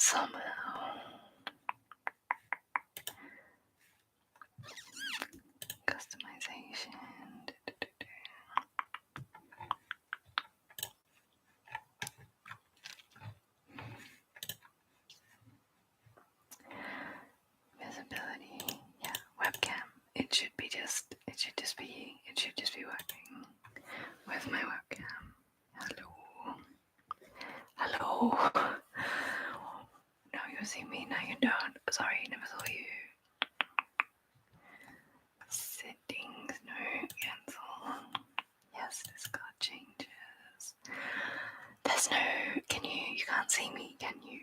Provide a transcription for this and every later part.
somehow. Customization. Visibility. Yeah, webcam. It should just be working with my webcam. Hello. Now you see me, now you don't. Sorry, never saw you. Settings, no, cancel. Yes, this got changes. There's no, you can't see me, can you?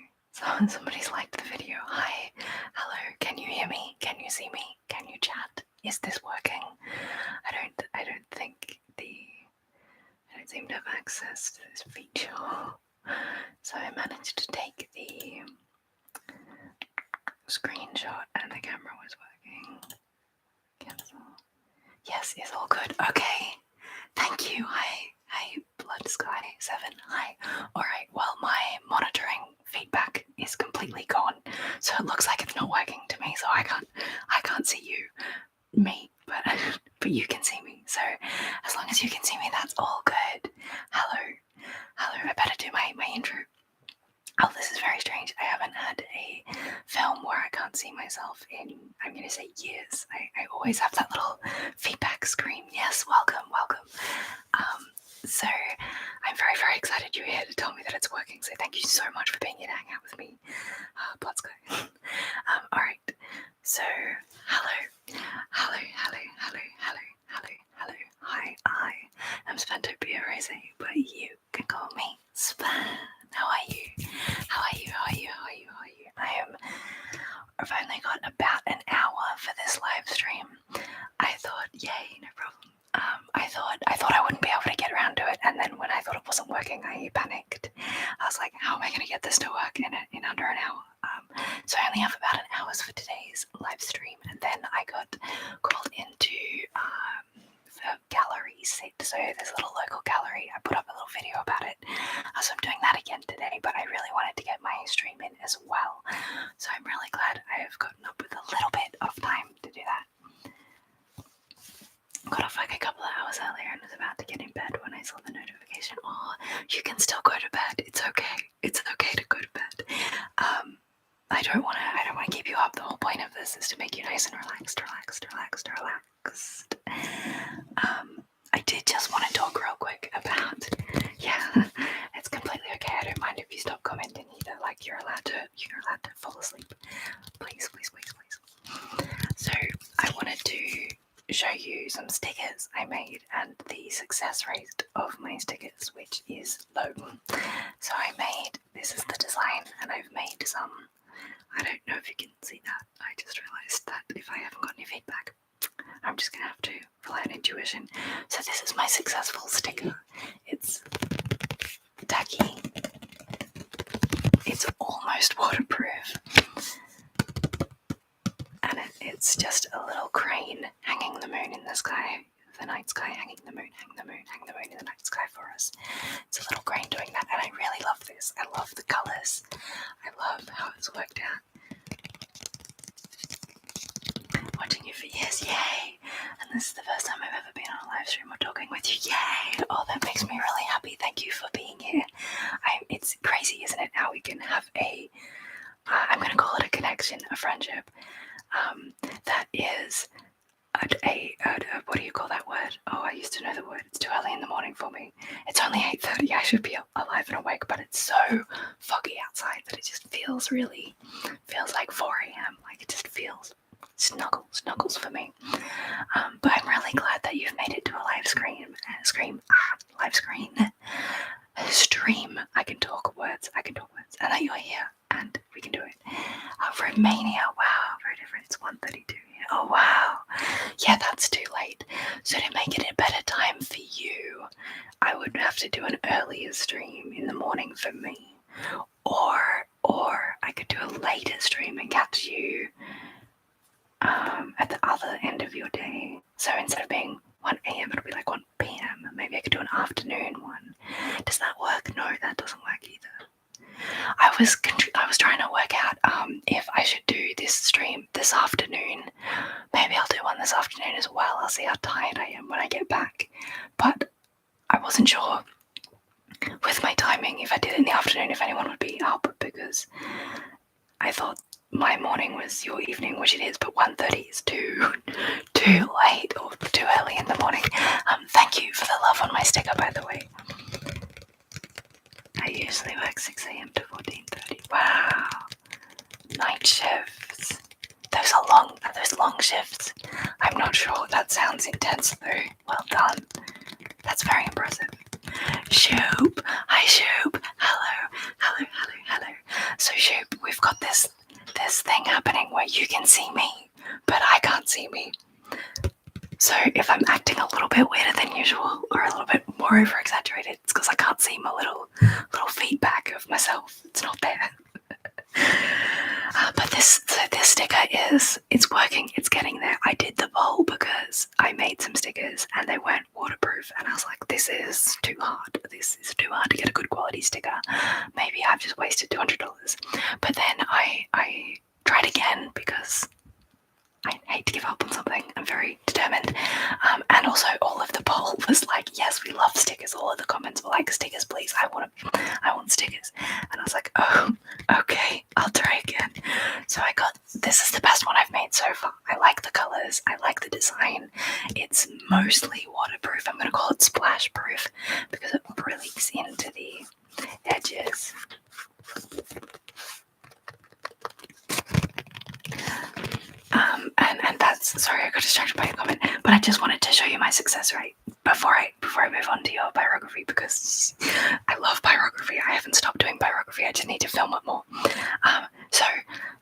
Somebody's liked the video. Hi, hello, can you hear me? Can you see me? Can you chat? Is this working? I don't seem to have access to this feature. So I managed to take the screenshot and the camera was working. Cancel. Yes, it's all good. Okay. Thank you. Hi, Blood Sky 7. Hi. Alright, well my monitoring feedback is completely gone. So it looks like it's not working to me, so I can't see me, but you can see me. So as long as you can see me, that's all good. Hello. I better do my intro. Oh, this is very strange. I haven't had a film where I can't see myself in, I'm going to say, years. I always have that little feedback screen. Yes, welcome. So I'm very, very excited you're here to tell me that it's working. So thank you so much for being here to hang out with me. Let's go. All right. So hello. Hi, I am Spantopia, but you can call me Span. How are you? I've only got about an hour for this live stream. I thought, yay, no problem. I thought I wouldn't be able to get around to it, and then when I thought it wasn't working, I panicked. I was like, how am I going to get this to work in under an hour? So I only have about an hour for today's live stream, and then I got called into a gallery set. So there's a little local gallery. I put up a little video about it. So I'm doing that again today, but I really wanted to get my stream in as well. So I'm really glad I have gotten up with a little bit of time to do that. Got off like a couple of hours earlier and was about to get in bed when I saw the notification. Oh, you can still go to bed. It's okay. It's okay to go to bed. I don't want to keep you up. The whole point of this is to make you nice and relaxed. I did just want to talk real quick about, it's completely okay. I don't mind if you stop commenting either. Like you're allowed to fall asleep. Please. So I wanted to show you some stickers I made and the success rate of my stickers, which is low. So this is the design, and I've made some, I don't know if you can see that. I just realized that if I haven't got any feedback, I'm just gonna have to rely on intuition. So this is my successful sticker. It's tacky. It's almost waterproof. And it's just a little crane hanging the moon in the sky, the night sky, hanging the moon in the night sky for us. It's a little crane doing that, and I really love this. I love the colours. I love how it's worked out. Watching you for years, yay! And this is the first time I've ever been on a live stream or talking with you, yay! Oh, that makes me really happy. Thank you for being here. It's crazy, isn't it? How we can have I'm going to call it a connection, a friendship. That is what do you call that word? Oh, I used to know the word. It's too early in the morning for me. It's only 8:30. I should be alive and awake, but it's so foggy outside that it just feels like 4 a.m. Like it just feels snuggles for me. But I'm really glad that you've made it to a live stream. I can talk words, and that you're here, and we can do it. Romania, wow, very different. It's 1:32 here. Oh wow, yeah, that's too late. So to make it a better time for you, I would have to do an earlier stream in the morning for me, or I could do a later stream and catch you at the other end of your day. So instead of being 1 a.m. it'll be like 1 p.m. Maybe I could do an afternoon one. Does that work? No, that doesn't work either. I was trying to work I'll see how tired I am when I get back. But I wasn't sure with my timing if I did it in the afternoon if anyone would be up, because I thought my morning was your evening, which it is, but 1:30 is too late or too early in the morning. Thank you for the love on my sticker, by the way. I usually work 6 a.m. to 14:30. Wow. Night shifts. Those long shifts. I'm not sure. That sounds intense though. Well done. That's very impressive. Shoop. Hi Shoop. Hello. So Shoop, we've got this thing happening where you can see me, but I can't see me. So if I'm acting a little bit weirder than usual or a little bit more over exaggerated, it's because I can't see my little feedback of myself. It's not there. But this sticker it's working. It's getting there. I did the poll because I made some stickers and they weren't waterproof, and I was like, this is too hard. This is too hard to get a good quality sticker. Maybe I've just wasted $200. But then I tried again because I hate to give up on something. I'm very determined. And also all of the poll was like, yes, we love stickers. All of the comments were like, stickers, please. I want stickers. And I was like, oh, okay, I'll try again. So this is the best one I've made so far. I like the colors. I like the design. It's mostly waterproof. I'm going to call it splash proof because it really leaks into the edges. And that's, sorry, I got distracted by a comment, but I just wanted to show you my success rate before I move on to your pyrography, because I love pyrography. I haven't stopped doing pyrography. I just need to film it more. So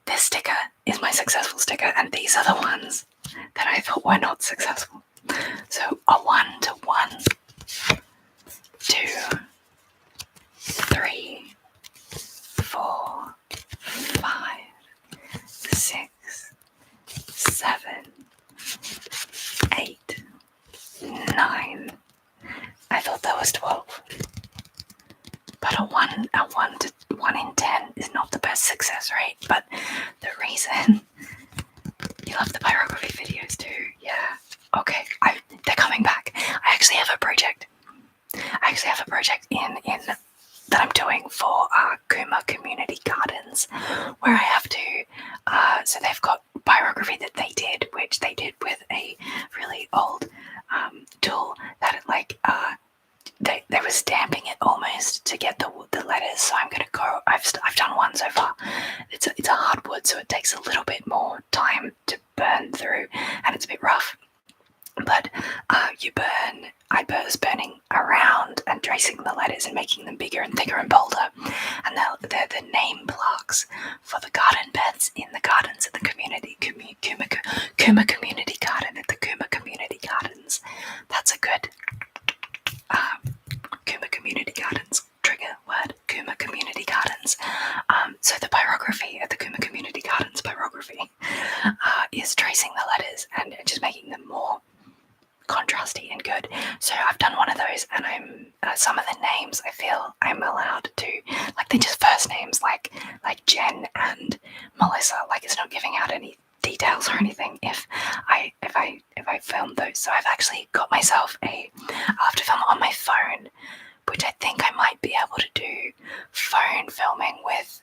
this sticker is my successful sticker, and these are the ones that I thought were not successful. So a 1 to 1, 2, 3, 4, 5, 6, 7, 8, 9. I thought that was 12. But a 1 in 10 is not the best success rate. But the reason you love the pyrography videos too, yeah. Okay, they're coming back. I actually have a project. in that I'm doing for Kuma Community Gardens, where I have to. So they've got pyrography that they did, which they did with a really old tool that they were stamping it almost to get the letters. So I'm gonna go. I've done one so far. It's a hardwood, so it takes a little bit more time to burn through, and it's a bit rough. But I was burning around and tracing the letters and making them bigger and thicker and bolder. And they're the name plaques for the garden beds in the gardens at the Kuma Community Garden at the Kuma Community Gardens. That's a good Kuma Community Gardens trigger word, Kuma Community Gardens. So the pyrography at the Kuma Community Gardens pyrography is tracing the letters and just making them more contrasty and good. So I've done one of those, and I'm some of the names I feel I'm allowed to, like, they're just first names, like Jen and Melissa. Like, it's not giving out any details or anything if I film those. So I've actually got myself I'll have to film it on my phone, which I think I might be able to do phone filming with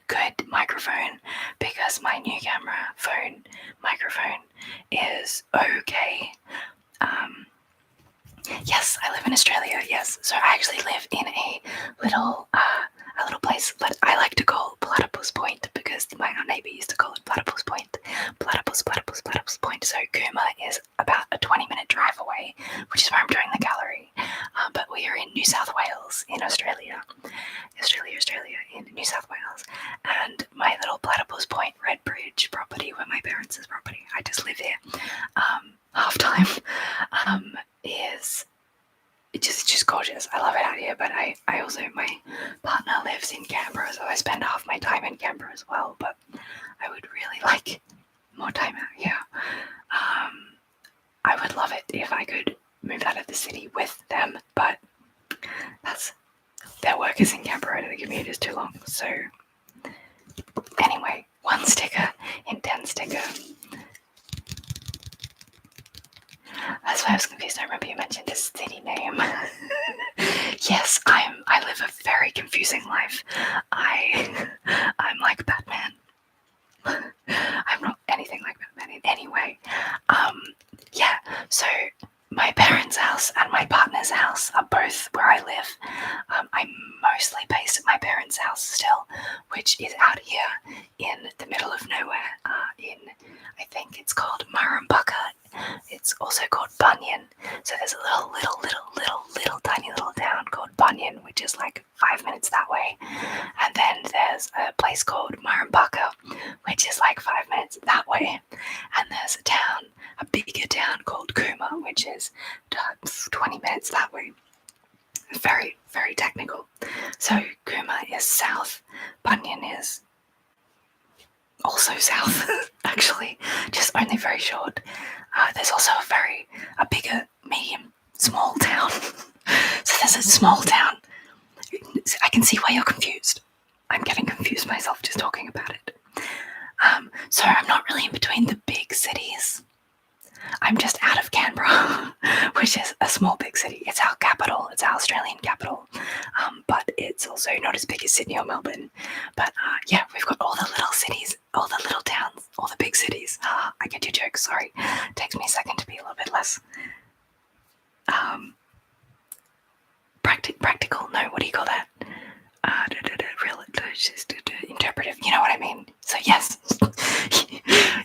good microphone, because my new camera phone microphone is okay. Yes, I live in Australia. Yes, so I actually live in a little place, but I like to call Platypus Point because my neighbour used to call it Platypus Point. Platypus Point. So Kuma is about a 20-minute drive away, which is where I'm doing the gallery. But we are in New South Wales in Australia, in New South Wales, and my little Platypus Point Red Bridge property, where my parents' property, I just live here half time, it's just gorgeous. I love it out here, but I also, my partner lives in Canberra, so I spend half my time in Canberra as well, but I would really like more time out here. I would love it if I could move out of the city with them, but their work is in Canberra and the commute is too long. So anyway, 1 sticker in 10 sticker. That's why I was confused. I remember you mentioned a city name. Yes, I live a very confusing life. I'm like Batman. I'm not anything like Batman in any way. Yeah, so my parents' house and my partner's house are both where I live. I'm mostly based at my parents' house still, which is out here in the middle of nowhere. I think it's called Murrumbaka. It's also called Bunyan. So there's a little tiny little town called Bunyan, which is like 5 minutes that way. And then there's a place called Murrumbaka, which is like 5 minutes that way. And there's a bigger town called Kuma, which is 20 minutes that way. Very, very technical. So Kuma is south, Bunyan is also south, actually, just only very short. There's also a bigger, medium, small town. So there's a small town. I can see why you're confused. I'm getting confused myself just talking about it. So I'm not really in between the big cities. I'm just out of Canberra, which is a small big city. It's our capital. It's our Australian capital. But it's also not as big as Sydney or Melbourne. But yeah, we've got all the little cities, all the little towns, all the big cities. I get your joke, sorry. It takes me a second to be a little bit less practical. No, what do you call that? Real, interpretive. You know what I mean? So yes,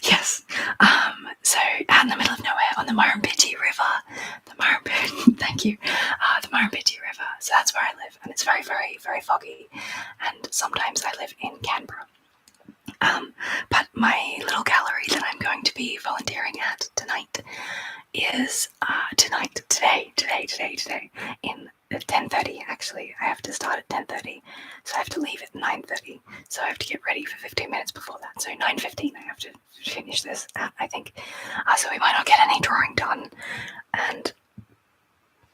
yes. So out in the middle of nowhere on the Murrumbidgee River, thank you, the Murrumbidgee River. So that's where I live, and it's very, very, very foggy. And sometimes I live in Canberra. But my little gallery that I'm going to be volunteering at tonight is today in 10:30. Actually, I have to start at 10:30, so I have to leave at 9:30. So I have to get ready for 15 minutes before that. So 9:15, I have to finish this. I think. So we might not get any drawing done, and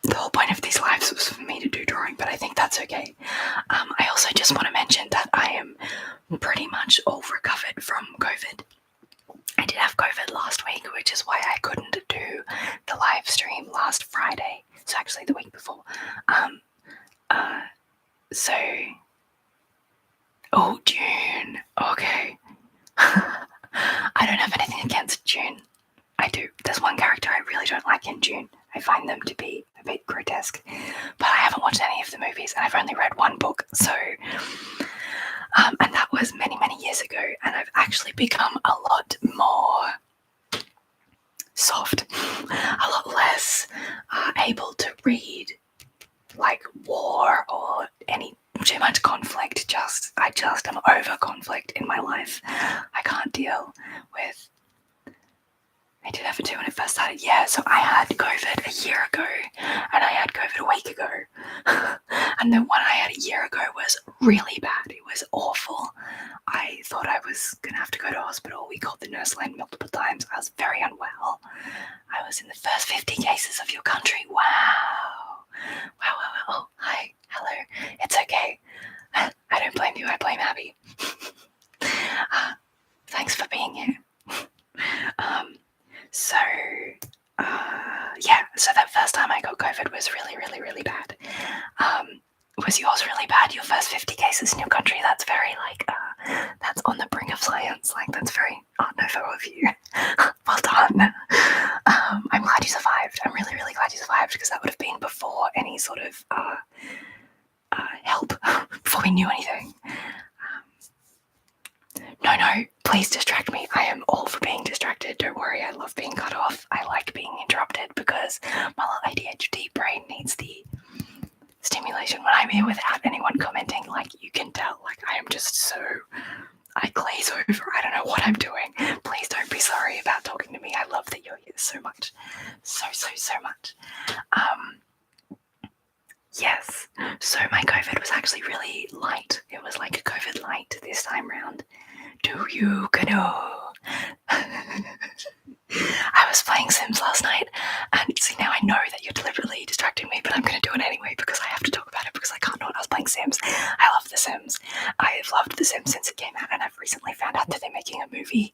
the whole point of these lives was for me to do drawing, but I think that's okay. I also just want to mention that I am pretty much all recovered from COVID. I did have COVID last week, which is why I couldn't do the live stream last Friday. So actually the week before. June. Okay. I don't have anything against June. I do. There's one character I really don't like in June. I find them to be a bit grotesque. But I haven't watched any of the movies, and I've only read one book, so... and that was many, many years ago, and I've actually become a lot more soft, a lot less able to read like war or any too much conflict. I just am over conflict in my life. I can't deal with... I did have it too when it first started. Yeah, so I had COVID a year ago, and I had COVID a week ago. And the one I had a year ago was really bad. It was awful. I thought I was going to have to go to hospital. We called the nurse line multiple times. I was very unwell. I was in the first 50 cases of your country. Wow. Oh, hi. Hello. It's okay. I don't blame you. I blame Abby. Thanks for being here. So that first time I got COVID was really, really, really bad. Was yours really bad? Your first 50 cases in your country? That's very that's on the brink of science. That's very Art Nouveau of you. Well done. I'm glad you survived. I'm really, really glad you survived, because that would have been before any sort of help, before we knew anything. No, please distract me. I am all for being distracted. Don't worry, I love being cut off. I like being interrupted because my little ADHD brain needs the stimulation. When I'm here without anyone commenting, you can tell, I am just so... I glaze over. I don't know what I'm doing. Please don't be sorry about talking to me. I love that you're here so much. So much. Yes. So my COVID was actually really light. It was like a COVID light this time round. Do you know? I was playing Sims last night, and see, now I know that you're deliberately distracting me, but I'm going to do it anyway because I have to talk about it, because I can't not. I was playing Sims. I love The Sims. I've loved The Sims since it came out, and I've recently found out that they're making a movie.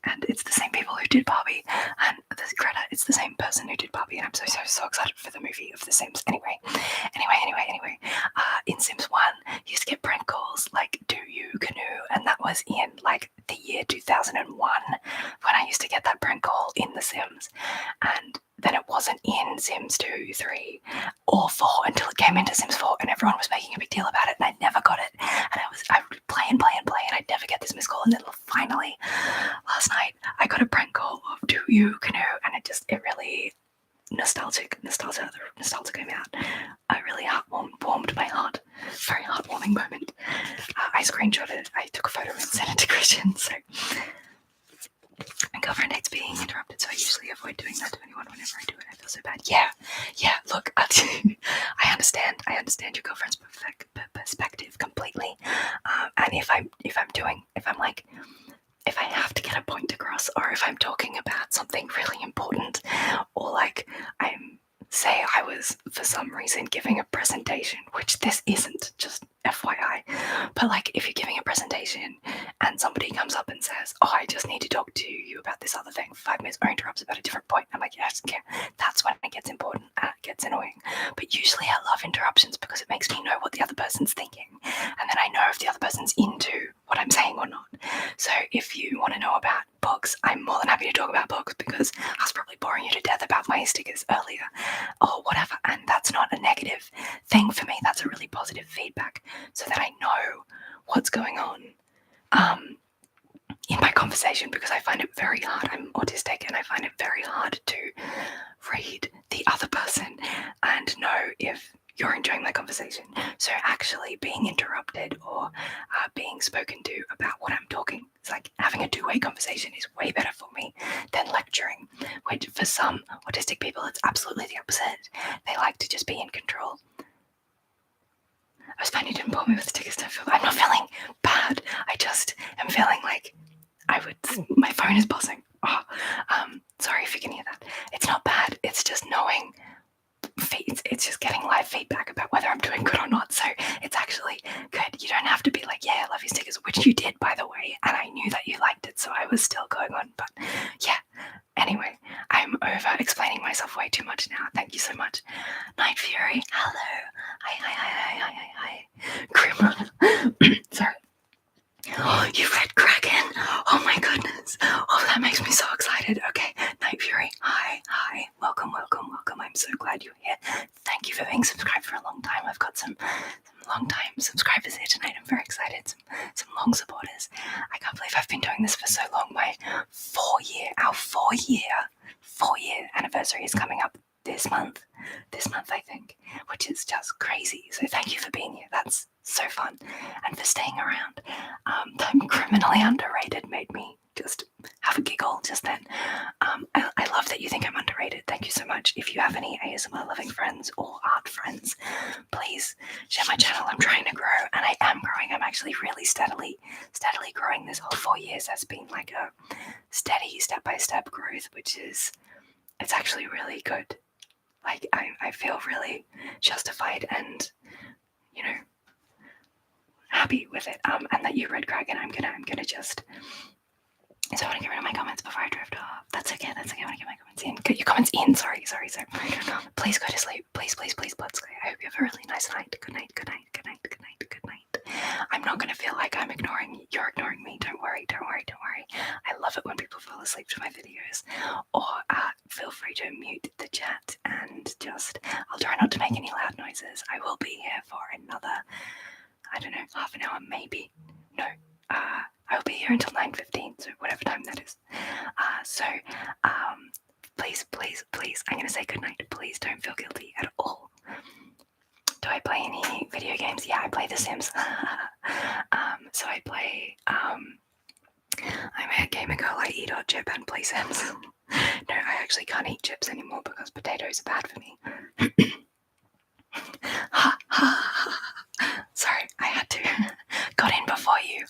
And it's the same people who did Barbie, The Sims. Anyway. In Sims 1, you used to get prank calls like "Do you canoe?" and that was in like the year 2001 when I used to get that prank call in The Sims, and then it wasn't in Sims 2, 3, or 4 until it came into Sims 4, and everyone was making a big deal about it, and I never got it, and I would play, and I'd never get this missed call, and then finally, last night, I got a prank call of "Do you canoe?" and it really nostalgia came out. I really warmed my heart. Very heartwarming moment. I screenshotted it. I took a photo and sent it to Christian. So my girlfriend hates being interrupted, so I usually avoid doing that to anyone whenever I do it. I feel so bad. Yeah. Look, I understand your girlfriend's perspective completely. And if I have to get a point across, or if I'm talking about something really important, or like say I was for some reason giving a presentation, which this isn't, just FYI, but like if you're giving a presentation and somebody comes up and says, "Oh, I just need to talk to you about this other thing for 5 minutes," or interrupts about a different point, I'm like, yes, yeah, that's when it gets important and it gets annoying. But usually I love interruptions because it makes me know what the other person's thinking, and then I know if the other person's into what I'm saying or not. So if you want to know about books, I'm more than happy to talk about books because I was probably boring you to death about my stickers earlier or whatever, and that's not a negative thing for me. That's a really positive feedback so that I know what's going on in my conversation, because I find it very hard. I'm autistic and I find it very hard to read the other person and know if you're enjoying my conversation. So actually being interrupted or being spoken to about what I'm talking, it's like having a two-way conversation is way better for me than lecturing, which for some autistic people, it's absolutely the opposite. They like to just be in control. I was fine you didn't bore me with stickers. I'm not feeling bad. I just am feeling like my phone is buzzing. Oh, sorry if you can hear that. It's not bad. It's just knowing it's just getting live feedback about whether I'm doing good or not. So it's actually good. You don't have to be like, yeah, I love your stickers, which you did, by the way, and I knew that you liked it, so I was still going on. But yeah, anyway, I'm over explaining myself way too much now. Thank you so much. Night Fury, hello. Hi. Grim. Sorry. Oh, you read Kraken? Oh my goodness. Oh, that makes me so excited. Okay, Night Fury, hi. Welcome. I'm so glad you're here. Thank you for being subscribed for a long time. I've got some long-time subscribers here tonight. I'm very excited. Some long supporters. I can't believe I've been doing this for so long. My 4-year anniversary is coming up this month, I think, which is just crazy. So thank you for being here. That's so fun, and for staying around. I'm criminally underrated made me just have a giggle just then. I love that you think I'm underrated. Thank you so much. If you have any ASMR loving friends or art friends, please share my channel. I'm trying to grow, and I am growing. I'm actually really steadily growing. This whole 4 years has been like a steady step-by-step growth, which is, it's actually really good. Like I feel really justified and, you know, happy with it. And that you read Kraken. I'm gonna just. So I want to get rid of my comments before I drift off. That's okay. I want to get my comments in. Get your comments in. Sorry. Please go to sleep. Please, Blood Sky. I hope you have a really nice night. Good night. I'm not gonna feel like I'm ignoring you. You're ignoring me. Don't worry. I love it when people fall asleep to my videos. Or feel free to mute the chat and just. I'll try not to make any loud noises. I will be here for another, I don't know, half an hour maybe. No. I'll be here until 9:15, so whatever time that is. Please, I'm going to say goodnight. Please don't feel guilty at all. Do I play any video games? Yeah, I play The Sims. So I play, I'm a gamer girl. I eat hot chip and play Sims. No, I actually can't eat chips anymore because potatoes are bad for me. Sorry, I had to. Got in before you.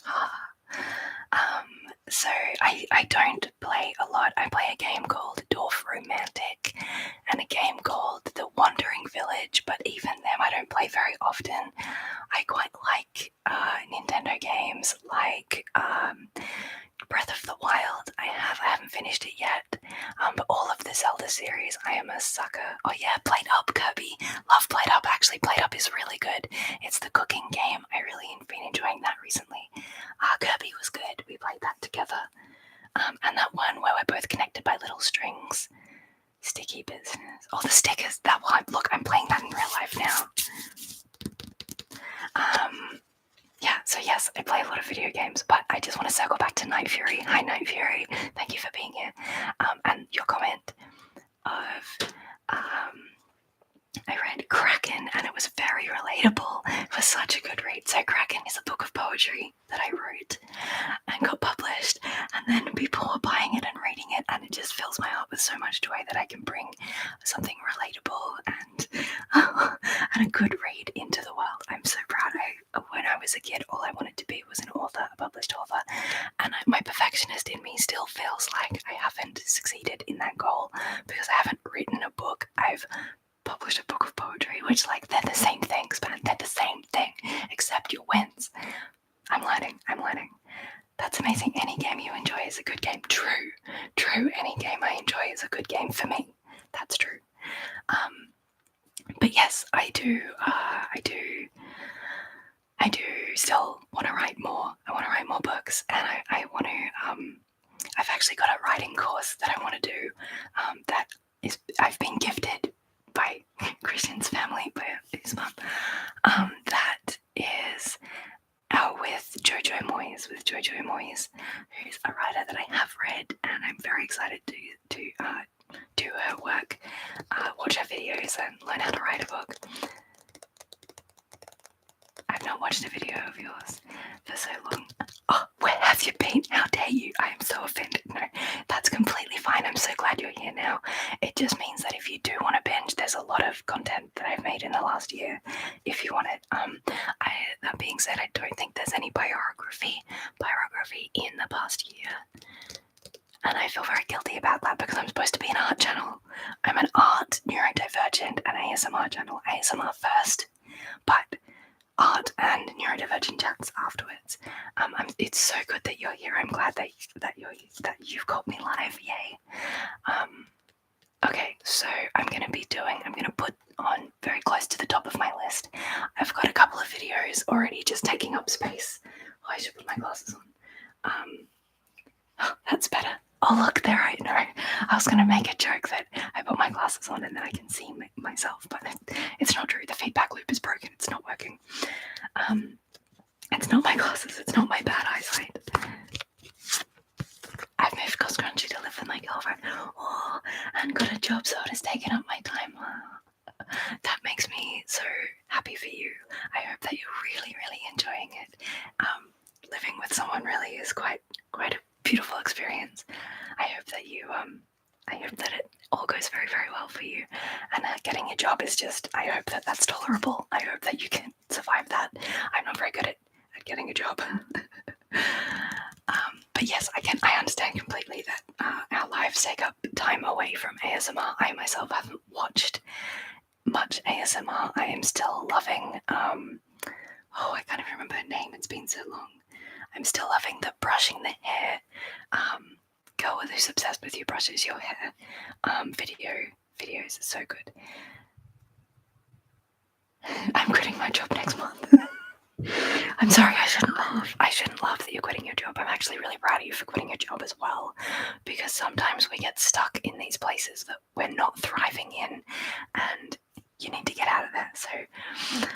So I don't play a lot. I play a game called Dwarf Romantic and a game called The Wandering Village, but even them I don't play very often. I quite like Nintendo games like Breath of the Wild. I haven't finished it yet, but all of the Zelda series I am a sucker. Oh yeah, played Up Kirby. of video games, but I just want to circle back to Night Fury. Hi, Night Fury. Thank you for being here. And your comment of I read Kraken and it was very relatable. It was such a good read. So Kraken is a book of poetry that I wrote and got published, and then people were buying it and reading it, and it just fills my heart with so much joy that I can bring something relatable and a good read into the world. I'm so proud. When I was a kid, all I wanted to be was an author, a published author, and my perfectionist in me still feels like I haven't succeeded in that goal because I haven't written a book. I've published a book of poetry, which, like, they're the same things, man. They're the same thing, except your wins. I'm learning. That's amazing. Any game you enjoy is a good game. True. Any game I enjoy is a good game for me. That's true. But yes, I do still want to write more. I want to write more books, and I want to. I've actually got a writing course that I want to do. That is, I've been gifted by Christian's family, by his mum. That is with Jojo Moyes, who's a writer that I have read, and I'm very excited to do her work, watch her videos, and learn how to write a book. I've not watched a video of yours for so long. Oh, where have you been? How dare you? I am so offended. No, that's completely fine. I'm so glad you're here now. It just means that if you do want to binge, there's a lot of content that I've made in the last year, if you want it. That being said, I don't think there's any biography in the past year. And I feel very guilty about that because I'm supposed to be an art channel. I'm an art, neurodivergent, and ASMR channel. ASMR first, but art and neurodivergent chats afterwards. It's so good that you're here. I'm glad that you've got me live. Yay. Okay, so I'm gonna put on very close to the top of my list. I've got a couple of videos already just taking up space. Oh, I should put my glasses on. Oh, that's better. Oh, look, there I know. I was gonna make a joke that I put my glasses on and then I can see myself, but it's not true. The feedback loop is broken. It's not working. It's not my glasses. It's not my bad eyesight. I've moved cross country to live with my girlfriend. Oh, and got a job, so it has taken up my time. That makes me so happy for you. I hope that you're really, really enjoying it. Living with someone really is quite a beautiful experience. I hope that it all goes very, very well for you. And getting a job is just, I hope that that's tolerable. I hope that you can survive that. I'm not very good at getting a job. But yes, I understand completely that our lives take up time away from ASMR. I myself haven't watched much ASMR. I am still loving, I can't even remember her name. It's been so long. I'm still loving the brushing the hair, girl who's obsessed with you brushes your hair, videos are so good. I'm quitting my job next month. I'm sorry, I shouldn't laugh that you're quitting your job. I'm actually really proud of you for quitting your job as well, because sometimes we get stuck in these places that we're not thriving in, and you need to get out of there. So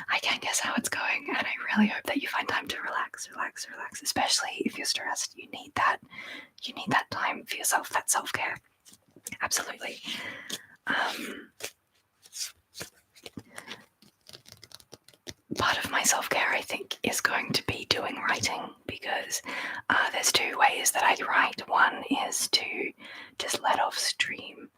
I can't guess how it's going, and I really hope that you find time to relax, especially if you're stressed. You need that time for yourself, that self-care. Absolutely. Part of my self-care, I think, is going to be doing writing, because there's two ways that I write. One is to just let off steam,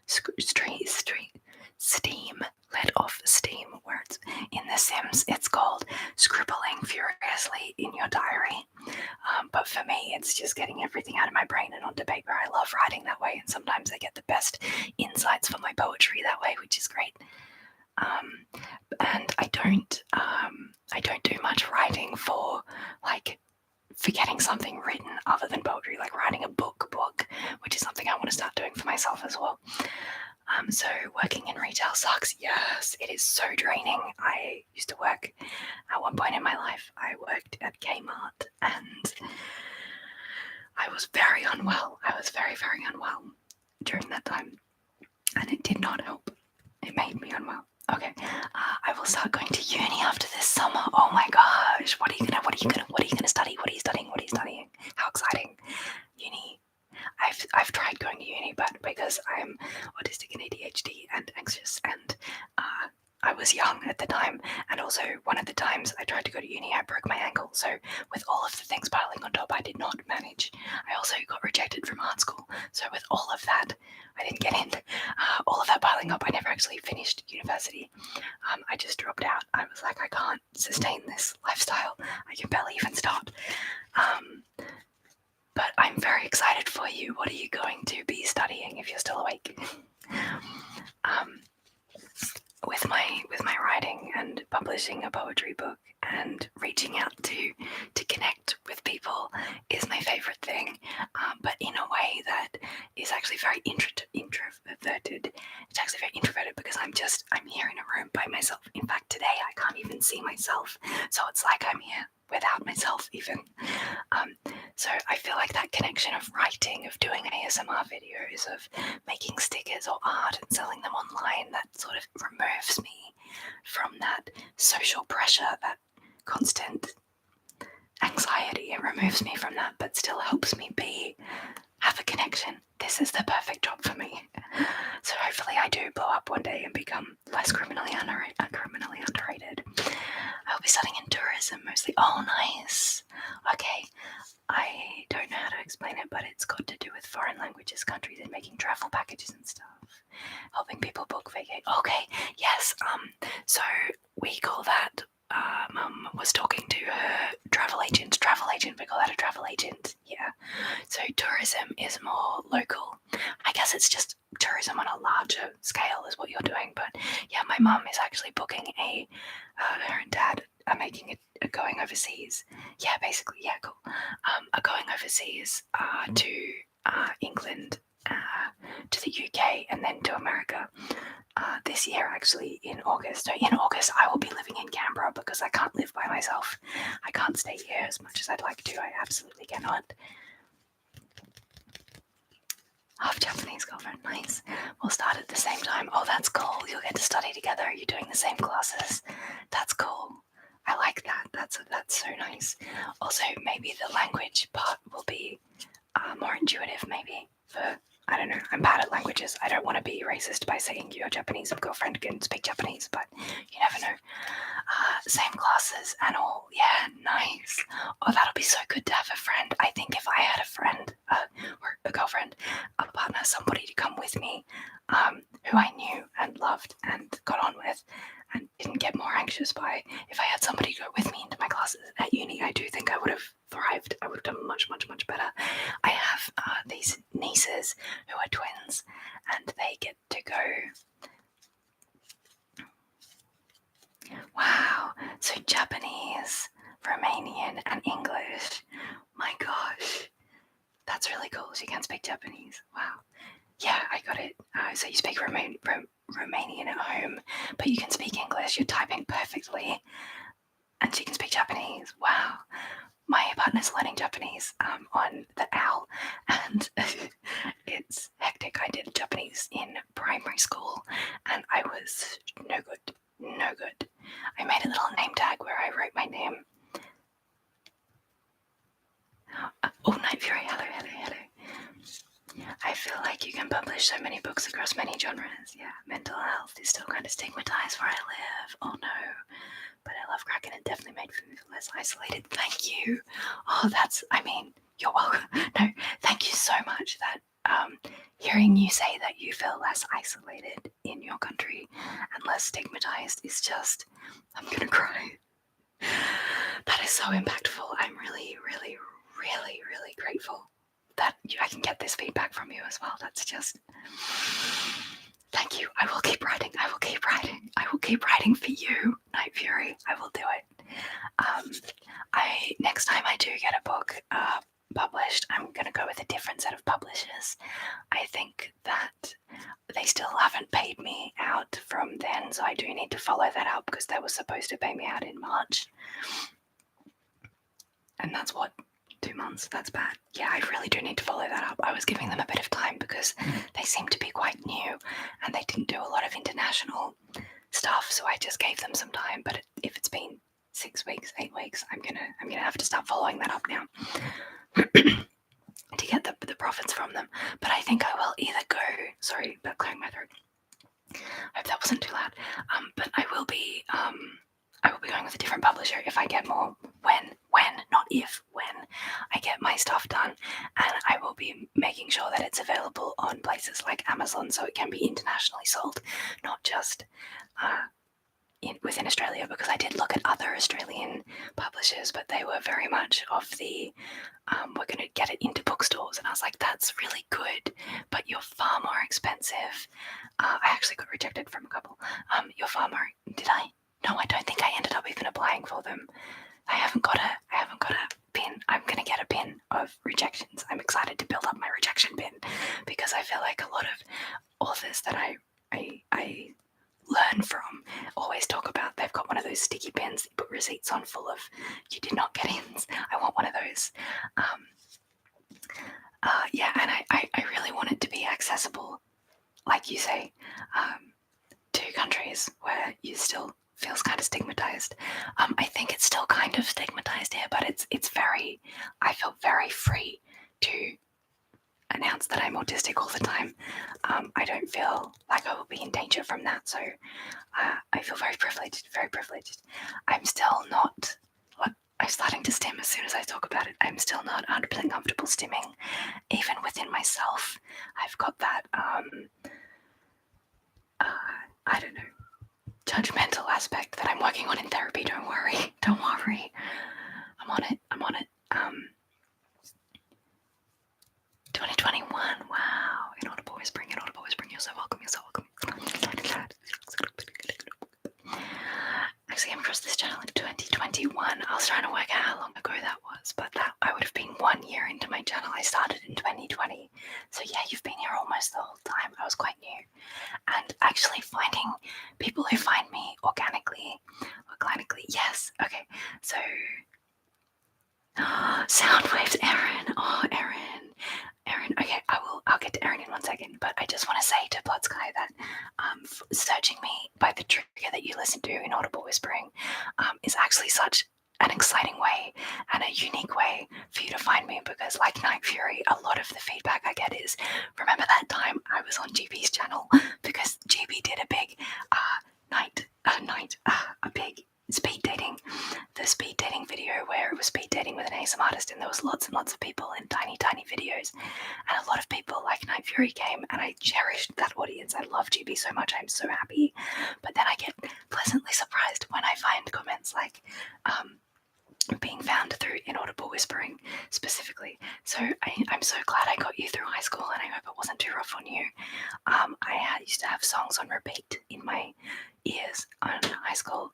let off steam, where it's in The Sims, it's called scribbling furiously in your diary. But for me, it's just getting everything out of my brain and onto paper. I love writing that way, and sometimes I get the best insights for my poetry that way, which is great. And I don't do much writing for getting something written other than poetry, like writing a book, which is something I want to start doing for myself as well. So working in retail sucks. Yes, it is so draining. I used to work at one point in my life. I worked at Kmart, and I was very unwell. I was very, very unwell during that time, and it did not help. It made me unwell. Okay. I will start going to uni after this summer. Oh my gosh. What are you gonna study? What are you studying? How exciting. Uni. I've tried going to uni, but because I'm autistic and ADHD and anxious, and I was young at the time, and also one of the times I tried to go to uni, I broke my ankle. So with all of the things piling on top, I did not manage. I also got rejected from art school. So with all of that, I didn't get in. All of that piling up, I never actually finished university. I just dropped out. I was like, I can't sustain this lifestyle. I can barely even start. But I'm very excited for you. What are you going to be studying if you're still awake? With my writing and publishing a poetry book and reaching out to connect with people is my favorite thing, but in a way that is actually very introverted. It's actually very introverted because I'm here in a room by myself. In fact, today I can't even see myself, so it's like I'm here without myself even. So I feel like that connection of writing, of doing ASMR videos, of making stickers or art and selling them online, that sort of removes me from that social pressure, that constant anxiety. It removes me from that, but still helps me have a connection. This is the perfect job for me. So hopefully I do blow up one day and become less criminally underrated. I'll be studying in tourism mostly. Oh, nice. Okay. I don't know how to explain it, but it's got to do with foreign languages, countries, and making travel packages and stuff. Helping people book vacation. Okay, yes. So we call that. Mum was talking to her travel agent. We call that a travel agent. Yeah. So tourism is more local. I guess it's just tourism on a larger scale is what you're doing. But yeah, my mum is actually booking her and dad are making a going overseas. Yeah, basically, yeah, cool. Are going overseas to England, to the UK, and then to America this year, actually, in August. So in August, I will be living in Canberra because I can't live by myself. I can't stay here as much as I'd like to. I absolutely cannot. Half Japanese girlfriend, nice. We'll start at the same time. Oh, that's cool. You'll get to study together. You're doing the same classes. That's cool. I like that. That's so nice. Also, maybe the language part will be more intuitive, maybe. I don't know. I'm bad at languages. I don't want to be racist by saying your Japanese girlfriend can speak Japanese, but you never know. Same classes and all. Yeah, nice. Oh, that'll be so good to have a friend. I think if I had a friend, or a girlfriend, a partner, somebody to come with me, who I knew and loved and got on with and didn't get more anxious by, if I had somebody go with me into my classes at uni, I do think I would have thrived. I would have done much, much, much better. I have these nieces who are twins, and they get to go. Wow, so Japanese, Romanian, and English. My gosh, that's really cool. She can speak Japanese. Wow. Yeah, I got it. So you speak Romanian at home, but you can speak English. You're typing perfectly, and she can speak Japanese. Wow. My partner's learning Japanese on the OWL, and it's hectic. I did Japanese in primary school, and I was no good. No good. I made a little name tag where I wrote my name. Oh, Night Fury, hello. I feel like you can publish so many books across many genres. Yeah, mental health is still kind of stigmatized where I live. Oh no. But I love Kraken. It definitely made me feel less isolated. Thank you. Oh, you're welcome. No, thank you so much. That hearing you say that you feel less isolated in your country and less stigmatized is just, I'm gonna cry. That is so impactful. I'm really, really, really, really grateful that I can get this feedback from you as well. That's just, thank you. I will keep writing. I will keep writing for you, Night Fury. I will do it. Next time I do get a book published, I'm gonna go with a different set of publishers. I think that they still haven't paid me out from then, so I do need to follow that up because they were supposed to pay me out in March. And that's what, 2 months? That's bad. Yeah, I really do need to follow that up. I was giving them a bit of time because they seem to be quite new and they didn't do a lot of international stuff, so I just gave them some time. But if it's been 6 weeks, 8 weeks, I'm gonna have to start following that up now to get the profits from them. But I think I will either go. Sorry about clearing my throat. I hope that wasn't too loud. But I will be going with a different publisher if I get more. Not if, when I get my stuff done, and I will be making sure that it's available on places like Amazon, so it can be internationally sold, not just within Australia. Because I did look at other Australian publishers, but they were very much of the we're going to get it into bookstores, and I was like, that's really good, but you're far more expensive. I actually got rejected from a couple. You're far more. Did I? No, I don't think I ended up even applying for them. I haven't got a bin. I'm gonna get a bin of rejections. I'm excited to build up my rejection bin because I feel like a lot of authors that I learn from always talk about they've got one of those sticky pins that you put receipts on full of you did not get ins. I want one of those. And I really want it to be accessible, like you say, to countries where you still feels kind of stigmatized. I think it's still kind of stigmatized here, but it's very. I feel very free to announce that I'm autistic all the time. I don't feel like I will be in danger from that, so I feel very privileged. Very privileged. I'm still not. I'm starting to stim as soon as I talk about it. I'm still not 100% comfortable stimming, even within myself. I've got that. I don't know. Judgmental aspect that I'm working on in therapy. Don't worry. I'm on it. 2021. Wow. Inaudible whispering. You're so welcome. Actually, I came across this channel in 2021. I was trying to work out how long ago that was, but that I would have been 1 year into my channel. I started in 2020. So yeah, you've been here almost the whole time. I was quite new. And actually finding people who find me organically, yes. Okay, so sound waves, Erin. Oh, Erin. Okay, I'll get to Erin in 1 second, but I just want to say to Blood Sky that searching me by the trigger that you listen to, Inaudible Whispering, is actually such an exciting way and a unique way for you to find me, because like Night Fury, a lot of the feedback I get is, remember that time I was on GB's channel, because GB did a big a big speed dating video where it was speed dating with an ASM artist, and there was lots and lots of people in tiny videos, and a lot of people like Night Fury came, and I cherished that audience. I love GB so much. I'm so happy. But then I get pleasantly surprised when I find comments like being found through Inaudible Whispering specifically. So I'm so glad I got you through high school, and I hope it wasn't too rough on you. I used to have songs on repeat in my ears on high school,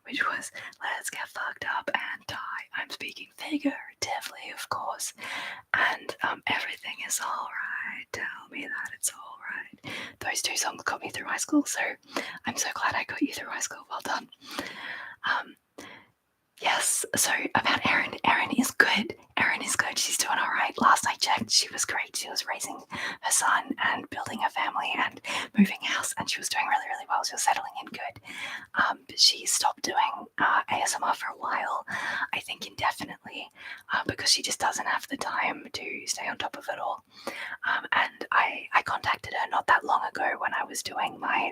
which was "Let's Get Fucked Up and Die." I'm speaking figuratively, of course, and "Everything Is Alright, Tell Me That It's Alright." Those two songs got me through high school, so I'm so glad I got you through high school. Well done. Yes, so about Erin. Erin is good. She's doing all right. Last I checked, she was great. She was raising her son and building a family and moving house, and she was doing really, really well. She was settling in good. But she stopped doing ASMR for a while, I think indefinitely, because she just doesn't have the time to stay on top of it all. And I contacted her not that long ago when I was doing my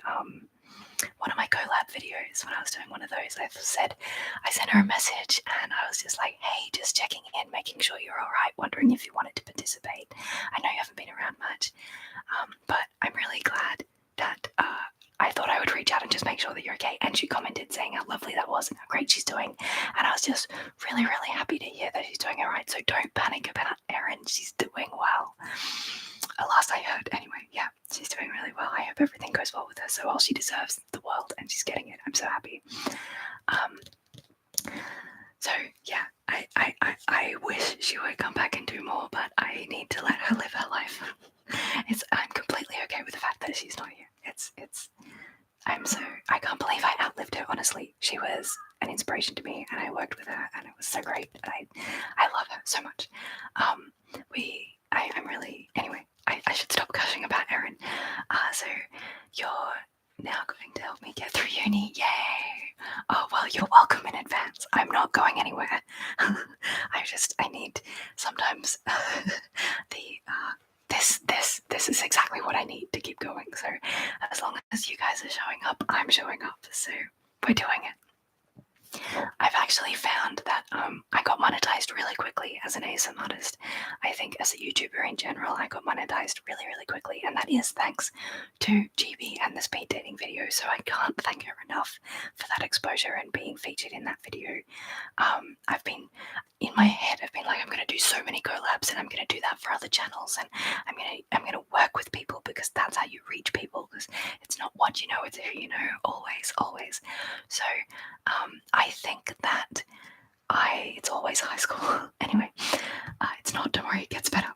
one of my collab videos. When I was doing one of those, I sent her a message, and I was just like, hey, just checking in, making sure you're all right, wondering if you wanted to participate. I know you haven't been around much, but I'm really glad that I thought I would reach out and just make sure that you're okay. And she commented saying how lovely that was and how great she's doing, and I was just really, really happy to hear that she's doing all right. So don't panic about Erin. She's doing well. Last I heard, anyway. Yeah, she's doing really well. I hope everything goes well with her. So well, she deserves the world, and she's getting it. I'm so happy. So yeah, I wish she would come back and do more, but I need to let her live her life. I'm completely okay with the fact that she's not here. I can't believe I outlived her. Honestly, she was an inspiration to me, and I worked with her, and it was so great. I love her so much. I'm really, anyway. I should stop gushing about Erin. So now going to help me get through uni. Yay! Oh, well, you're welcome in advance. I'm not going anywhere. I need sometimes this is exactly what I need to keep going. So as long as you guys are showing up, I'm showing up. So we're doing it. I've actually found that I got monetized really quickly as an ASM artist. I think as a YouTuber in general, I got monetized really, really quickly, and that is thanks to GB and the speed dating video. So I can't thank her enough for that exposure and being featured in that video. I've been in my head. I've been like, I'm going to do so many collabs, and I'm going to do that for other channels, and I'm going to work with people because that's how you reach people. Because it's not what you know, it's who you know. Always, always. So I think that it's always high school. Anyway, it's not. Don't worry, it gets better.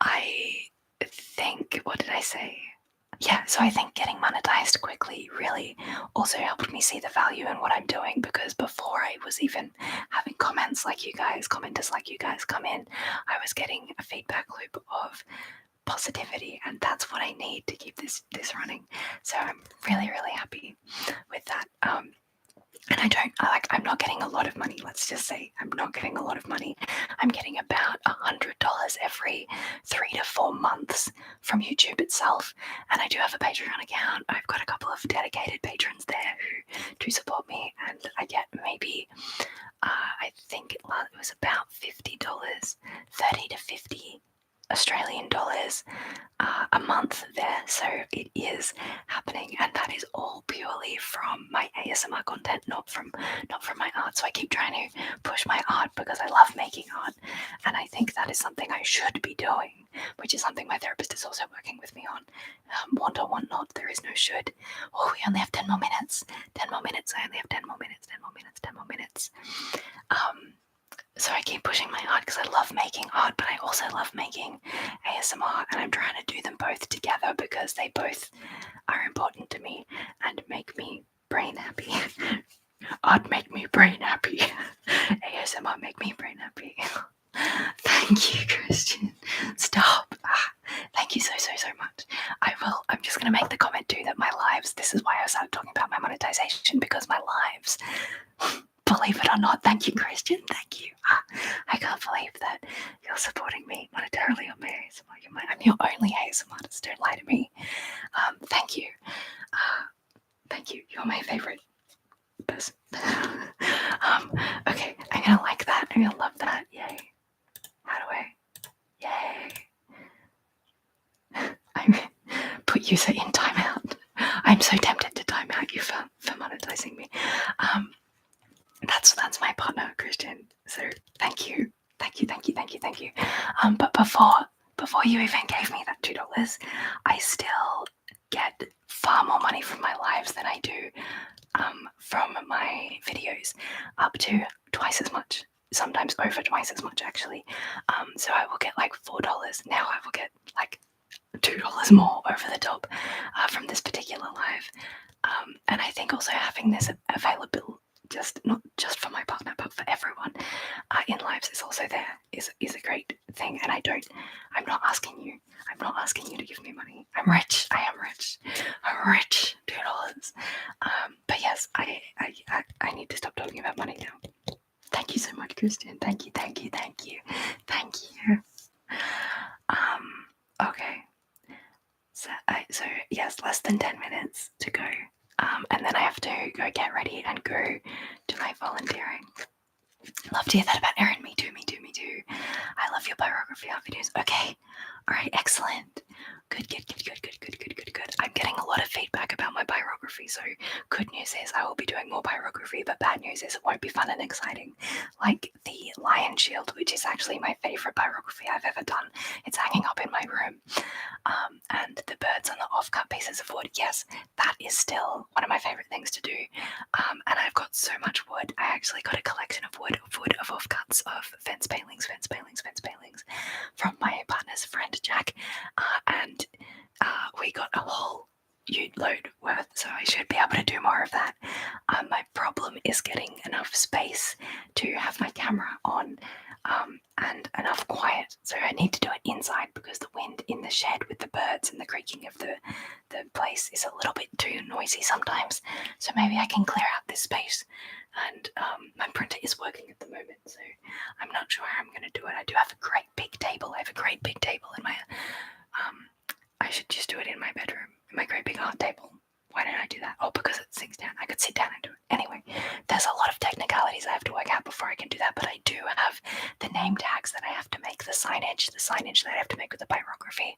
I think. What did I say? Yeah, so I think getting monetized quickly really also helped me see the value in what I'm doing, because before I was even having comments like you guys, commenters like you guys come in, I was getting a feedback loop of positivity, and that's what I need to keep this running. So I'm really, really happy with that. And I'm not getting a lot of money. Let's just say I'm not getting a lot of money. I'm getting about $100 every 3 to 4 months from YouTube itself. And I do have a Patreon account. I've got a couple of dedicated patrons there who do support me, and I get maybe, I think it was about $50, 30 to 50 Australian dollars a month there. So it is happening, and that is all purely from my ASMR content, not from my art. So I keep trying to push my art because I love making art, and I think that is something I should be doing, which is something my therapist is also working with me on. Want or want not, there is no should. Oh, we only have 10 more minutes. 10 more minutes. I only have 10 more minutes. 10 more minutes. 10 more minutes. So I keep pushing my art because I love making art, but I also love making ASMR, and I'm trying to do them both together because they both are important to me and make me brain happy. Art make me brain happy. ASMR make me brain happy. Thank you, Christian. Stop. Thank you so much. I'm just going to make the comment too that my lives, this is why I started talking about my monetization, because my lives, believe it or not, thank you, Christian, thank you. I can't believe that you're supporting me monetarily on my ASMR. I'm your only ASMR artist, don't lie to me. Thank you. Thank you. You're my favorite person. Okay, I'm gonna like that. I'm gonna love that. Yay. How do I? Yay. I put user in timeout. I'm so tempted to time out you for monetizing me. That's my partner, Christian. So thank you. But before you even gave me that $2, I still get far more money from my lives than I do from my videos, up to twice as much, sometimes over twice as much actually. So I will get like $4. Now I will get like $2 more over the top from this particular live. And I think also having this available, not just for my partner but for everyone in lives is also there, is a great thing. And I'm not asking you to give me money. I'm rich. I'm rich. $2. But yes, I need to stop talking about money now. Thank you so much, Christian. Thank you. Okay. So yes, less than 10 minutes to go. And then I have to go get ready and go to my volunteering. Love to hear that about Erin. Me too. I love your biography art videos. Okay. All right. Excellent. Good. I'm getting a lot of feedback about my biography. So good news is I will be doing more biography, but bad news is it won't be fun and exciting. Like the Lion Shield, which is actually my favorite biography I've ever done. It's hanging up in my room. And the birds on the off-cut pieces of wood. Yes, that is still one of my favorite things to do. And I've got so much wood. I actually got a collection of wood of off-cuts of fence palings from my partner's friend Jack, and we got a whole load worth, so I should be able to do more of that. My problem is getting enough space to have my camera on, and enough quiet, so I need to do it inside because the wind in the shed with the birds and the creaking of the place is a little bit too noisy sometimes. So maybe I can clear out this space. And my printer is working at the moment, so I'm not sure how I'm going to do it. I do have a great big table. I have a great big table in my. I should just do it in my bedroom, in my great big art table. Why didn't I do that? Oh, because it sinks down. I could sit down and do it. Anyway, there's a lot of technicalities I have to work out before I can do that, but I do have the name tags that I have to make, the signage that I have to make with the pyrography.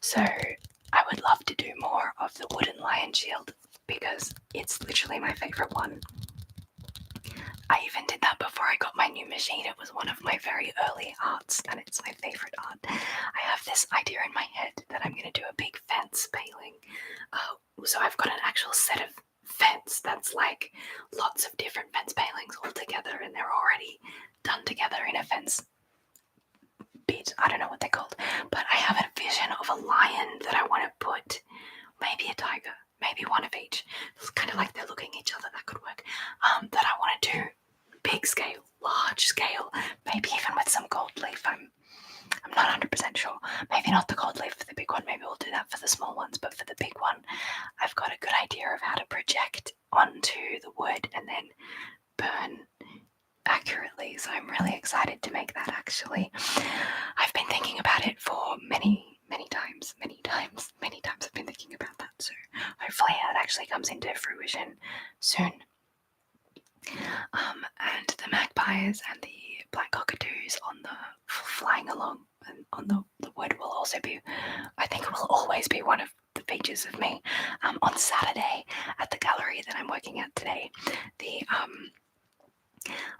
So I would love to do more of the wooden lion shield because it's literally my favorite one. I even did that before I got my new machine. It was one of my very early arts, and it's my favorite art. I have this idea in my head that I'm going to do a big fence paling. So I've got an actual set of fence that's like lots of different fence palings all together, and they're already done together in a fence bit. I don't know what they're called, but I have a vision of a lion that I want to put, maybe a tiger, maybe one of each. It's kind of like they're looking at each other. That could work. That I want to do big scale, large scale, maybe even with some gold leaf. I'm not 100% sure. Maybe not the gold leaf for the big one. Maybe we'll do that for the small ones. But for the big one, I've got a good idea of how to project onto the wood and then burn accurately. So I'm really excited to make that. Actually, I've been thinking about it for many times. I've been thinking about that. So hopefully that actually comes into fruition soon. And the magpies and the black cockatoos on the flying along and on the wood will also be, I think it will always be one of the features of me. On Saturday at the gallery that I'm working at today,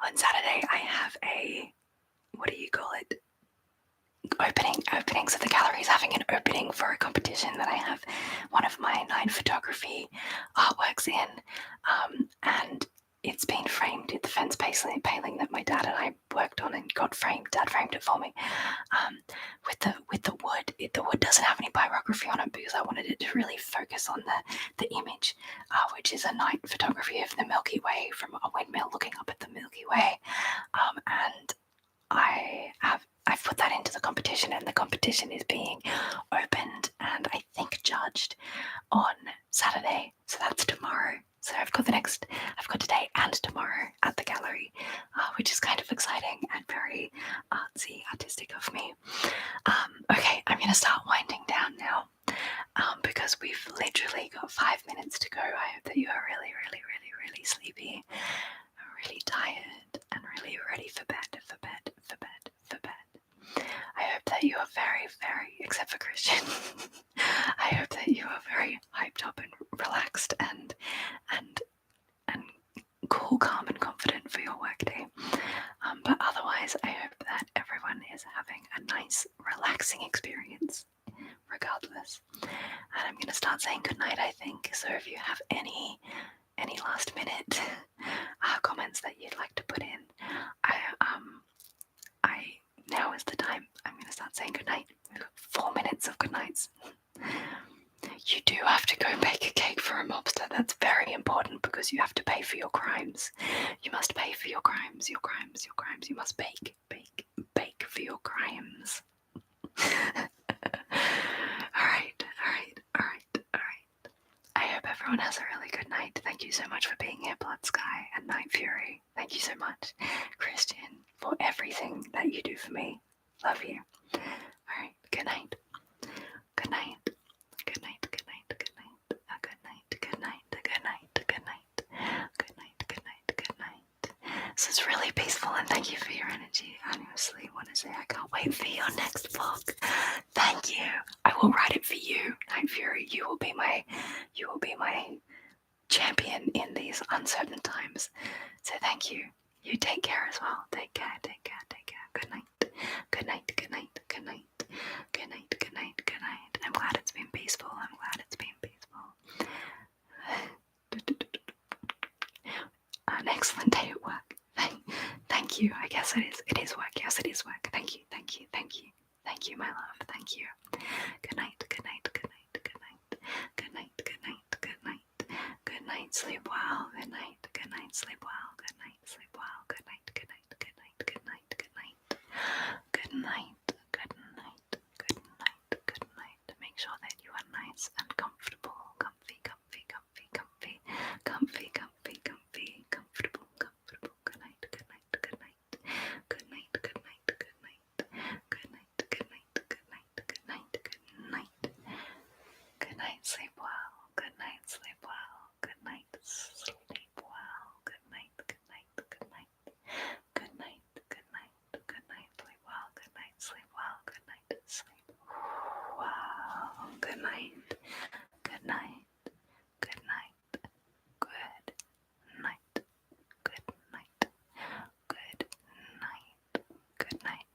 on Saturday I have a, what do you call it? Opening. So the gallery is having an opening for a competition that I have one of my night photography artworks in, and it's been framed. It's the fence paling that my dad and I worked on and got framed. Dad framed it for me. With the wood, the wood doesn't have any pyrography on it because I wanted it to really focus on the image, which is a night photography of the Milky Way from a windmill looking up at the Milky Way, and I've put that into the competition, and the competition is being opened and I think judged on Saturday. So that's tomorrow. So I've got today and tomorrow at the gallery, which is kind of exciting and very artsy, artistic of me. Okay, I'm going to start winding down now because we've literally got 5 minutes to go. I hope that you are really, really, really, really sleepy, really tired, and really ready for bed. I hope that you are very, very, except for Christian, I hope that you are very hyped up and relaxed and cool, calm, and confident for your workday. But otherwise, I hope that everyone is having a nice, relaxing experience, regardless. And I'm going to start saying goodnight, I think. So if you have any last minute comments that you'd like to put in, now is the time. I'm going to start saying goodnight. We've got 4 minutes of goodnights. You do have to go bake a cake for a mobster. That's very important because you have to pay for your crimes. You must pay for your crimes. You must bake for your crimes. Alright. I hope everyone has a really good night. Thank you so much for being here, Blood Sky and Night Fury. Thank you so much, Christian, for everything that you do for me. Love you. Alright, good night. Good night. Good night. Good night. Good night. Good night. Good night. Good night. Good night. Good night. Good night. Good night. This is really peaceful, and thank you for your energy. I honestly want to say I can't wait for your next vlog. Thank you. I will write it for you, Night Fury. You will be my champion in these uncertain times. So thank you. You take care as well. Take care. Good night. Good night. Good night. Good night. Good night. Good night. Good night. I'm glad it's been peaceful. An excellent day at work. Thank you. I guess it is work. Yes, it is work. Thank you, my love. Thank you. Good night. Good night. Good night. Good night. Good night. Good night. Good night. Good night. Sleep well. Good night. Good night. Sleep well. Good night. Sleep well. Good night. Good night. Good night. Good night. Good night. Good night. Good night. Good night. Good night. Make sure that you are nice and comfortable. Comfy. Good night.